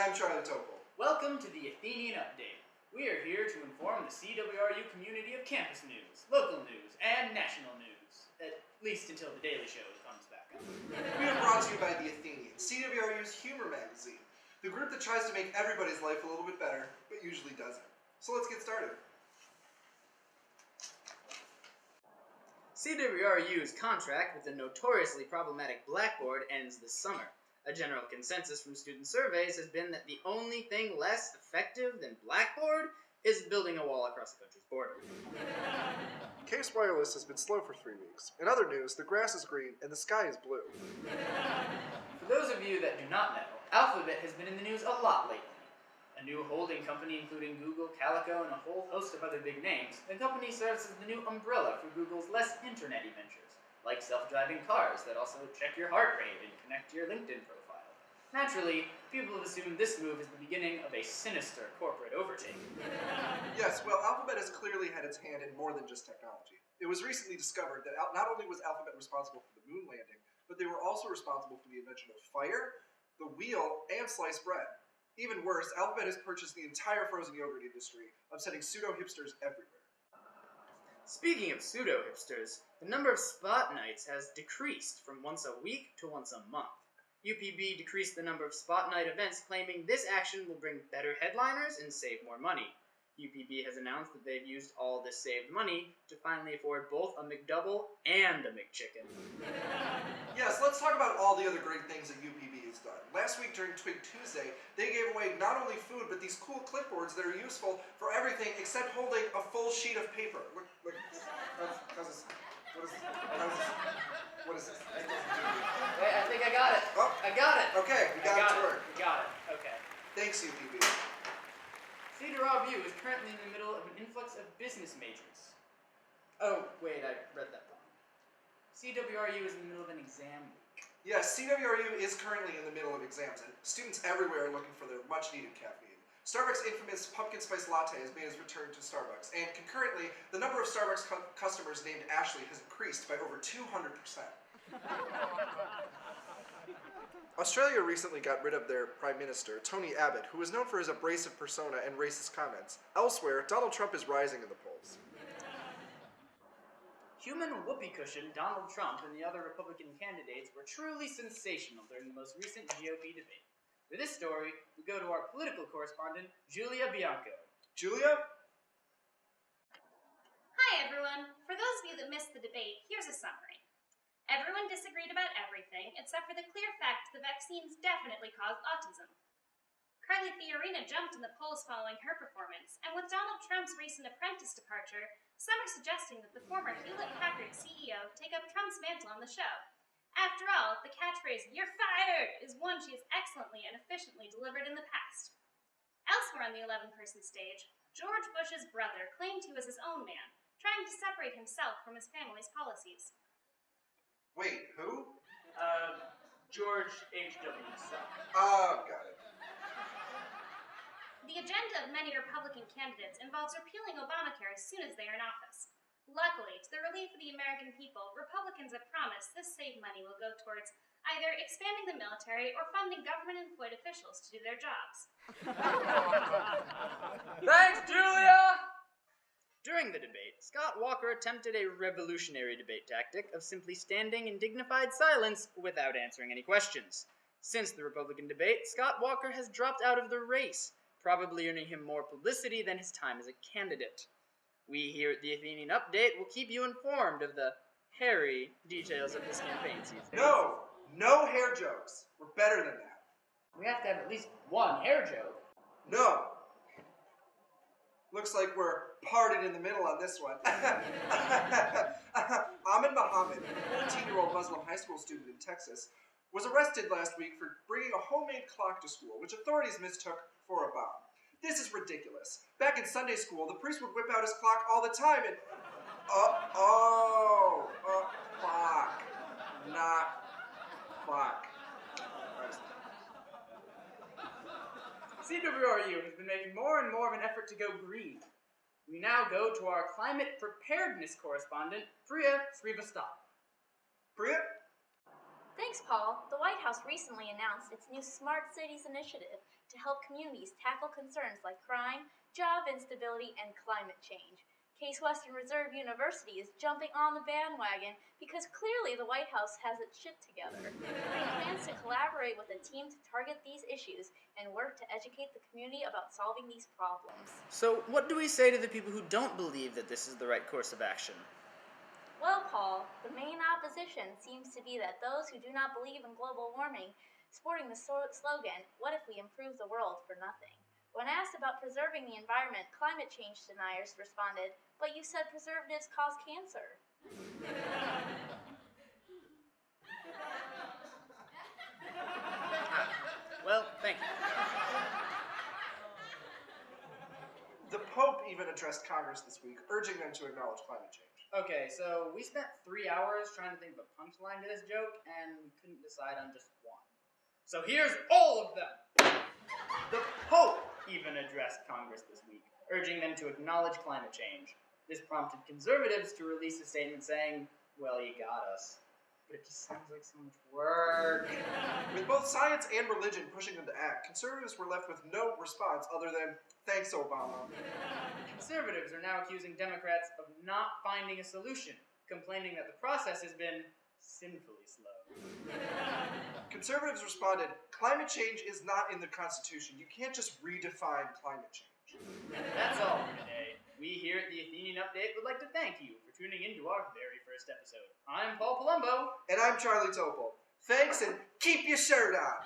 I'm Charlie Topol. Welcome to the Athenian Update. We are here to inform the CWRU community of campus news, local news, and national news. At least until the Daily Show comes back. We are brought to you by the Athenian, CWRU's humor magazine, the group that tries to make everybody's life a little bit better, but usually doesn't. So let's get started. CWRU's contract with the notoriously problematic Blackboard ends this summer. A general consensus from student surveys has been that the only thing less effective than Blackboard is building a wall across the country's border. Case Wireless has been slow for 3 weeks. In other news, the grass is green and the sky is blue. For those of you that do not know, Alphabet has been in the news a lot lately. A new holding company including Google, Calico, and a whole host of other big names, the company serves as the new umbrella for Google's less internet-y ventures, like self-driving cars that also check your heart rate and connect to your LinkedIn profile. Naturally, people have assumed this move is the beginning of a sinister corporate overtake. Yes, well, Alphabet has clearly had its hand in more than just technology. It was recently discovered that not only was Alphabet responsible for the moon landing, but they were also responsible for the invention of fire, the wheel, and sliced bread. Even worse, Alphabet has purchased the entire frozen yogurt industry, upsetting pseudo-hipsters everywhere. Speaking of pseudo-hipsters, the number of spot nights has decreased from once a week to once a month. UPB decreased the number of spot night events, claiming this action will bring better headliners and save more money. UPB has announced that they've used all this saved money to finally afford both a McDouble and a McChicken. Yes, let's talk about all the other great things that UPB has done. Last week during Twig Tuesday, they gave away not only food, but these cool clipboards that are useful for everything except holding a full sheet of paper. Look, how's this? What is this? What is this? Wait, I think I got it. Oh, I got it. Okay, we got it to work. We got it. Okay. Thanks, UPB. CWRU is currently in the middle of an influx of business majors. Oh, wait, I read that wrong. CWRU is in the middle of an exam week. Yes, CWRU is currently in the middle of exams, and students everywhere are looking for their much-needed caffeine. Starbucks' infamous pumpkin spice latte has made its return to Starbucks, and concurrently, the number of Starbucks customers named Ashley has increased by over 200%. Australia recently got rid of their Prime Minister, Tony Abbott, who was known for his abrasive persona and racist comments. Elsewhere, Donald Trump is rising in the polls. Human whoopee cushion Donald Trump and the other Republican candidates were truly sensational during the most recent GOP debate. For this story, we go to our political correspondent, Julia Bianco. Julia? Hi everyone. For those of you that missed the debate, here's a summary. Everyone disagreed about everything, except for the clear fact the vaccines definitely caused autism. Carly Fiorina jumped in the polls following her performance, and with Donald Trump's recent apprentice departure, some are suggesting that the former Hewlett-Packard CEO take up Trump's mantle on the show. After all, the catchphrase, "You're fired," is one she has excellently and efficiently delivered in the past. Elsewhere on the 11-person stage, George Bush's brother claimed he was his own man, trying to separate himself from his family's policies. Wait, who? George H.W. Bush. Oh, got it. The agenda of many Republican candidates involves repealing Obamacare as soon as they are in office. Luckily, to the relief of the American people, Republicans have promised this saved money will go towards either expanding the military or funding government-employed officials to do their jobs. Thanks, Julia! During the debate, Scott Walker attempted a revolutionary debate tactic of simply standing in dignified silence without answering any questions. Since the Republican debate, Scott Walker has dropped out of the race, probably earning him more publicity than his time as a candidate. We here at the Athenian Update will keep you informed of the hairy details of this campaign season. No hair jokes. We're better than that. We have to have at least one hair joke. No. Looks like we're parted in the middle on this one. Ahmed Mohammed, a 14-year-old Muslim high school student in Texas, was arrested last week for bringing a homemade clock to school, which authorities mistook for a bomb. This is ridiculous. Back in Sunday school, the priest would whip out his clock all the time and... clock. Not clock. CWRU has been making more and more of an effort to go green. We now go to our climate preparedness correspondent, Priya Srivastava. Priya? Thanks, Paul. The White House recently announced its new Smart Cities initiative to help communities tackle concerns like crime, job instability, and climate change. Case Western Reserve University is jumping on the bandwagon because clearly the White House has its shit together. It plans to collaborate with a team to target these issues and work to educate the community about solving these problems. So, what do we say to the people who don't believe that this is the right course of action? Well, Paul, the main opposition seems to be that those who do not believe in global warming, sporting the slogan, "What if we improve the world for nothing?" When asked about preserving the environment, climate change deniers responded, "But you said preservatives cause cancer." Well, thank you. The Pope even addressed Congress this week, urging them to acknowledge climate change. Okay, so we spent 3 hours trying to think of a punchline to this joke, and we couldn't decide on just one. So here's all of them! The Pope even addressed Congress this week, urging them to acknowledge climate change. This prompted conservatives to release a statement saying, "Well, you got us." But it just sounds like so much work. With both science and religion pushing them to act, conservatives were left with no response other than, "Thanks, Obama." Conservatives are now accusing Democrats of not finding a solution, complaining that the process has been sinfully slow. Conservatives responded, "Climate change is not in the Constitution. You can't just redefine climate change." That's all for today. We here at the Athenian Update would like to thank you for tuning in to our very first episode. I'm Paul Palumbo. And I'm Charlie Topol. Thanks, and keep your shirt on.